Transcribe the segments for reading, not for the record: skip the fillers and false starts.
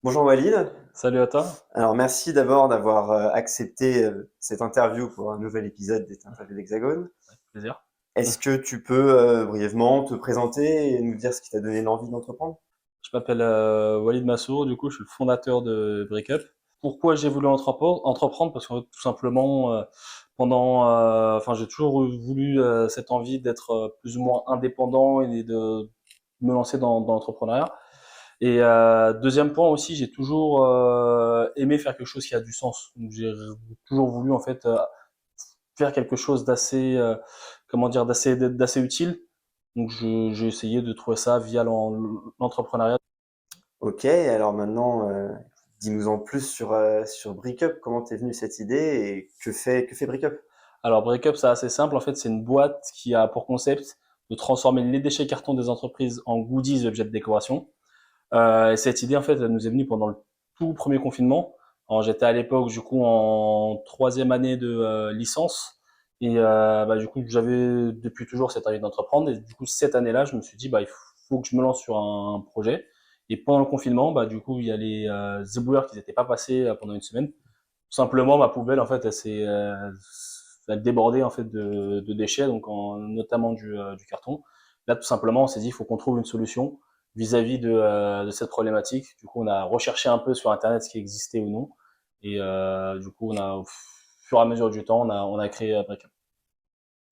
Bonjour Walid. Salut à toi, Alors merci d'abord d'avoir accepté cette interview pour un nouvel épisode des Interviews d'Hexagone. plaisir. Est-ce que tu peux brièvement te présenter et nous dire ce qui t'a donné l'envie d'entreprendre? Je m'appelle Walid Massour, du coup je suis le fondateur de Breakup. Pourquoi j'ai voulu entreprendre? Parce que tout simplement, enfin j'ai toujours voulu cette envie d'être plus ou moins indépendant et de me lancer dans l'entrepreneuriat. Et deuxième point aussi, j'ai toujours aimé faire quelque chose qui a du sens. Donc j'ai toujours voulu en fait faire quelque chose d'assez, comment dire, d'assez utile. Donc j'ai essayé de trouver ça via l'entrepreneuriat. Ok, alors maintenant, dis-nous en plus sur Breakup. Comment t'es venue cette idée et que fait Breakup? Alors Breakup, c'est assez simple. En fait, c'est une boîte qui a pour concept de transformer les déchets cartons des entreprises en goodies et objets de décoration. Et cette idée, en fait, elle nous est venue pendant le tout premier confinement. Alors, j'étais à l'époque, du coup, en troisième année de licence. Et du coup, j'avais depuis toujours cette envie d'entreprendre. Et du coup, cette année-là, je me suis dit, il faut que je me lance sur un projet. Et pendant le confinement, du coup, il y a les éboueurs qui n'étaient pas passés pendant une semaine. Tout simplement, ma poubelle, en fait, elle débordait en fait de déchets, donc notamment du carton. Là, tout simplement, on s'est dit, il faut qu'on trouve une solution vis-à-vis de cette problématique. Du coup, on a recherché un peu sur Internet ce qui existait ou non. Et du coup, au fur et à mesure du temps, on a créé Breakup.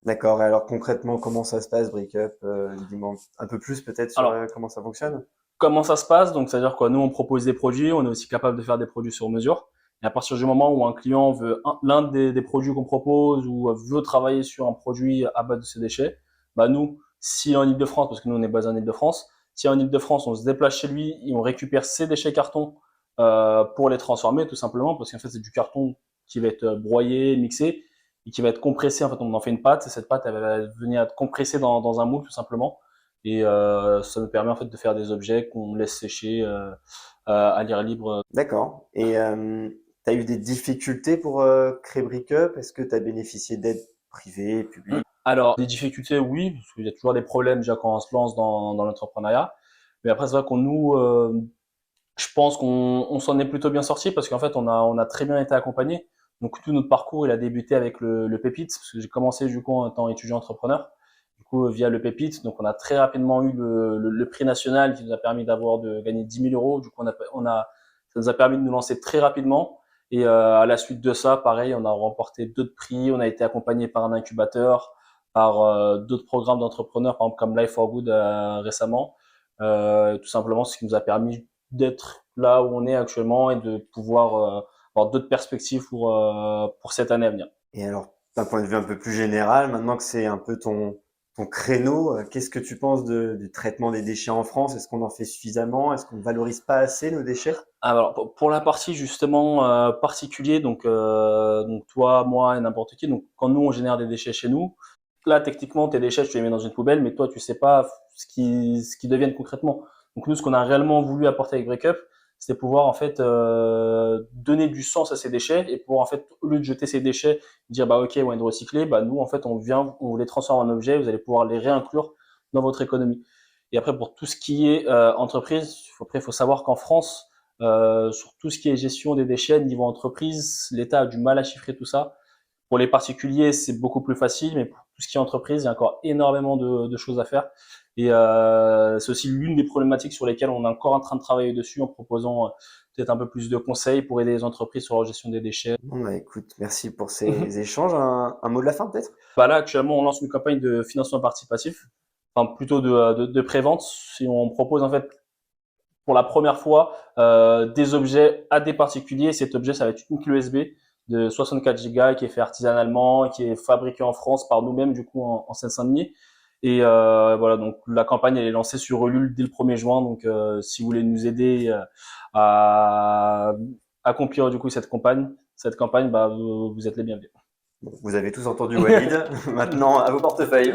D'accord, et alors concrètement, comment ça se passe Breakup? Dis-moi un peu plus peut-être sur Alors, comment ça fonctionne. comment ça se passe? Donc, c'est-à-dire quoi, nous, on propose des produits, on est aussi capable de faire des produits sur mesure. Et à partir du moment où un client veut l'un des produits qu'on propose ou veut travailler sur un produit à base de ses déchets, nous, si en Ile-de-France, parce que nous, on est basé en Ile-de-France, si en Ile-de-France, on se déplace chez lui et on récupère ses déchets carton pour les transformer, tout simplement, parce qu'en fait, c'est du carton qui va être broyé, mixé, et qui va être compressé. En fait, on en fait une pâte, et cette pâte, elle va venir être compressée dans un moule, tout simplement. Et ça nous permet en fait de faire des objets qu'on laisse sécher à l'air libre. D'accord. Et tu as eu des difficultés pour créer Breakup? Est-ce que tu as bénéficié d'aides privées, publiques? Alors, des difficultés, oui, parce qu'il y a toujours des problèmes déjà quand on se lance dans l'entrepreneuriat. Mais après, c'est vrai qu'on nous, je pense qu'on s'en est plutôt bien sorti parce qu'en fait, on a très bien été accompagné. Donc, tout notre parcours, il a débuté avec le Pépite, parce que j'ai commencé du coup en étant étudiant entrepreneur. Du coup, via le Pépite, donc on a très rapidement eu le prix national qui nous a permis de gagner 10 000 euros. Du coup, ça nous a permis de nous lancer très rapidement. Et à la suite de ça, pareil, on a remporté d'autres prix. On a été accompagné par un incubateur, par d'autres programmes d'entrepreneurs, par exemple comme Life for Good récemment. Tout simplement, ce qui nous a permis d'être là où on est actuellement et de pouvoir avoir d'autres perspectives pour cette année à venir. Et alors, d'un point de vue un peu plus général, maintenant que c'est un peu ton créneau, qu'est-ce que tu penses du traitement des déchets en France? Est-ce qu'on en fait suffisamment? Est-ce qu'on ne valorise pas assez nos déchets? Alors pour la partie justement particulier, donc toi, moi et n'importe qui, donc quand nous on génère des déchets chez nous, là techniquement tes déchets tu les mets dans une poubelle, mais toi tu sais pas ce qui deviennent concrètement. Donc nous ce qu'on a réellement voulu apporter avec Breakup, c'était pouvoir en fait donner du sens à ces déchets et pouvoir en fait au lieu de jeter ces déchets, dire ok on va les recycler, nous en fait on vous les transforme en objets, vous allez pouvoir les réinclure dans votre économie. Et après pour tout ce qui est entreprise, après il faut savoir qu'en France sur tout ce qui est gestion des déchets, niveau entreprise, l'État a du mal à chiffrer tout ça. Pour les particuliers, c'est beaucoup plus facile, mais pour tout ce qui est entreprise, il y a encore énormément de choses à faire. Et c'est aussi l'une des problématiques sur lesquelles on est encore en train de travailler dessus en proposant peut-être un peu plus de conseils pour aider les entreprises sur leur gestion des déchets. Bon, bah écoute, merci pour ces échanges. Un mot de la fin peut-être? Là, actuellement, on lance une campagne de financement participatif, enfin plutôt de prévente. Si on propose en fait pour la première fois des objets à des particuliers. Cet objet, ça va être une clé USB de 64 Go qui est fait artisanalement, qui est fabriqué en France par nous-mêmes, du coup, en Seine-Saint-Denis. Et voilà, donc la campagne, elle est lancée sur Ulule dès le 1er juin. Donc, si vous voulez nous aider à accomplir du coup cette campagne, vous êtes les bienvenus. Bon, vous avez tous entendu Walid. Maintenant, à vos portefeuilles.